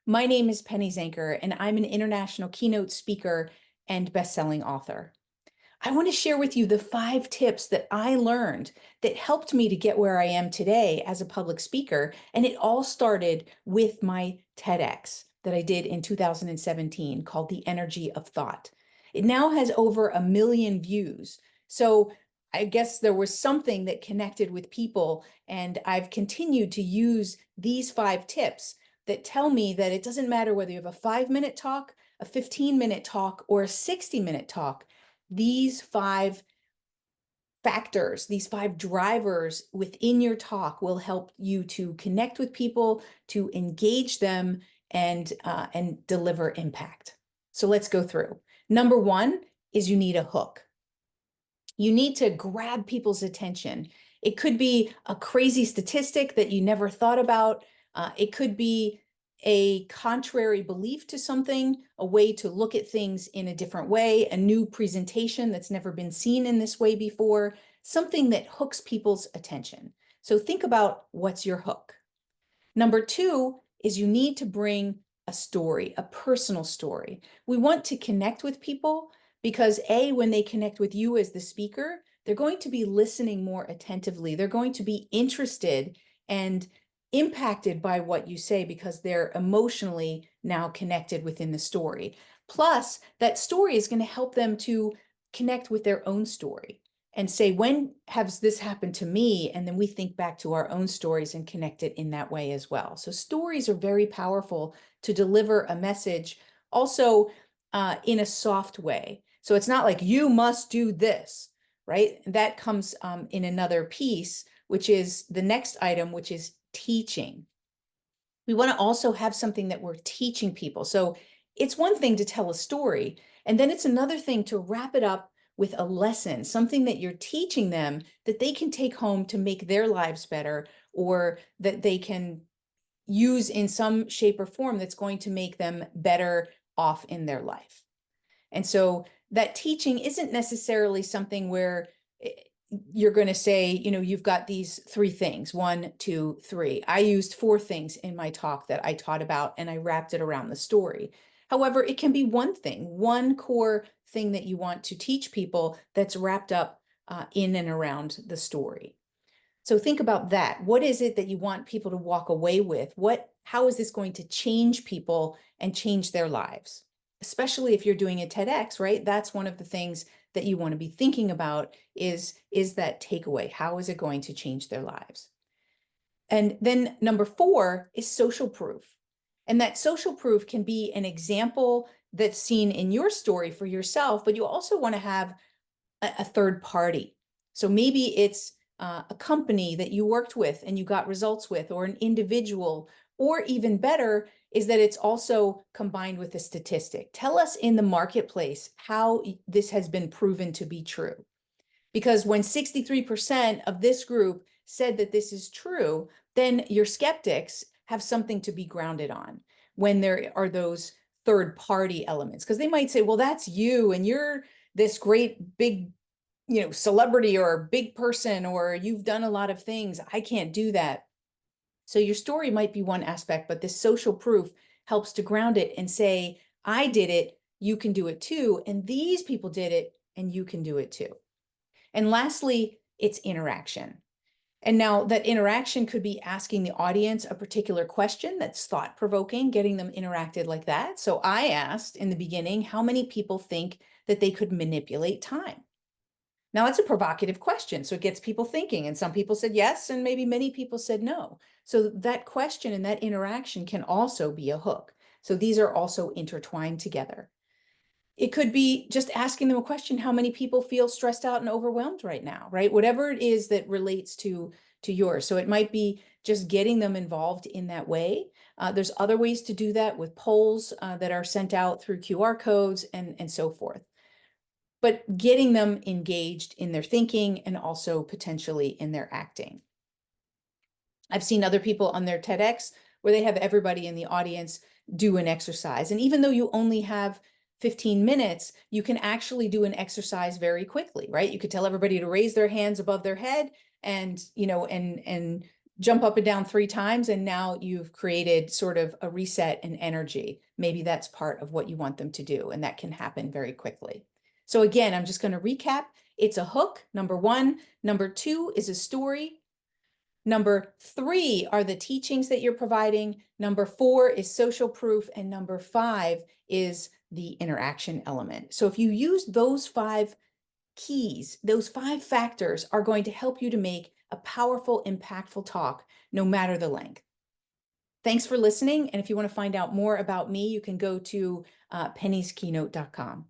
My name is Penny Zanker, and I'm an international keynote speaker and best-selling author. I want to share with you the 5 tips that I learned that helped me to get where I am today as a public speaker. And it all started with my TEDx that I did in 2017 called The Energy of Thought. It now has over 1 million views. So I guess there was something that connected with people, and I've continued to use these 5 tips that tell me that it doesn't matter whether you have a 5-minute talk, a 15-minute talk, or a 60-minute talk. These 5 factors, these 5 drivers within your talk will help you to connect with people, to engage them, and deliver impact. So let's go through. Number 1 is you need a hook. You need to grab people's attention. It could be a crazy statistic that you never thought about. It could be a contrary belief to something, a way to look at things in a different way, a new presentation that's never been seen in this way before, something that hooks people's attention. So think about what's your hook. Number 2 is you need to bring a story, a personal story. We want to connect with people because when they connect with you as the speaker, they're going to be listening more attentively. They're going to be interested and impacted by what you say because they're emotionally now connected within the story. Plus, that story is going to help them to connect with their own story and say, when has this happened to me? And then we think back to our own stories and connect it in that way as well. So stories are very powerful to deliver a message also in a soft way. So it's not like you must do this, right? That comes in another piece, which is the next item, which is teaching. We want to also have something that we're teaching people. So it's one thing to tell a story, and then it's another thing to wrap it up with a lesson, something that you're teaching them that they can take home to make their lives better, or that they can use in some shape or form that's going to make them better off in their life. And so that teaching isn't necessarily something where you're going to say, you've got these 3 things, 1, 2, 3. I used 4 things in my talk that I taught about, and I wrapped it around the story. However, it can be one thing, one core thing that you want to teach people that's wrapped up in and around the story. So think about that. What is it that you want people to walk away with? How is this going to change people and change their lives? Especially if you're doing a TEDx, right? That's one of the things that you want to be thinking about is that takeaway. How is it going to change their lives? And then number 4 is social proof. And that social proof can be an example that's seen in your story for yourself, but you also want to have a third party. So maybe it's a company that you worked with and you got results with, or an individual, or even better is that it's also combined with a statistic. Tell us in the marketplace how this has been proven to be true. Because when 63% of this group said that this is true, then your skeptics have something to be grounded on when there are those third party elements. Because they might say, well, that's you and you're this great big celebrity or big person, or you've done a lot of things. I can't do that. So your story might be one aspect, but this social proof helps to ground it and say, I did it, you can do it too. And these people did it, and you can do it too. And lastly, it's interaction. And now that interaction could be asking the audience a particular question that's thought-provoking, getting them interacted like that. So I asked in the beginning, how many people think that they could manipulate time? Now, it's a provocative question, so it gets people thinking, and some people said yes, and maybe many people said no. So that question and that interaction can also be a hook. So these are also intertwined together. It could be just asking them a question, how many people feel stressed out and overwhelmed right now, right? Whatever it is that relates to yours. So it might be just getting them involved in that way. There's other ways to do that with polls that are sent out through QR codes and so forth. But getting them engaged in their thinking and also potentially in their acting. I've seen other people on their TEDx where they have everybody in the audience do an exercise. And even though you only have 15 minutes, you can actually do an exercise very quickly, right? You could tell everybody to raise their hands above their head and jump up and down 3 times, and now you've created sort of a reset in energy. Maybe that's part of what you want them to do, and that can happen very quickly. So again, I'm just going to recap. It's a hook, number 1. Number 2 is a story. Number 3 are the teachings that you're providing. Number 4 is social proof. And number 5 is the interaction element. So if you use those 5 keys, those 5 factors are going to help you to make a powerful, impactful talk, no matter the length. Thanks for listening. And if you want to find out more about me, you can go to pennysKeynote.com.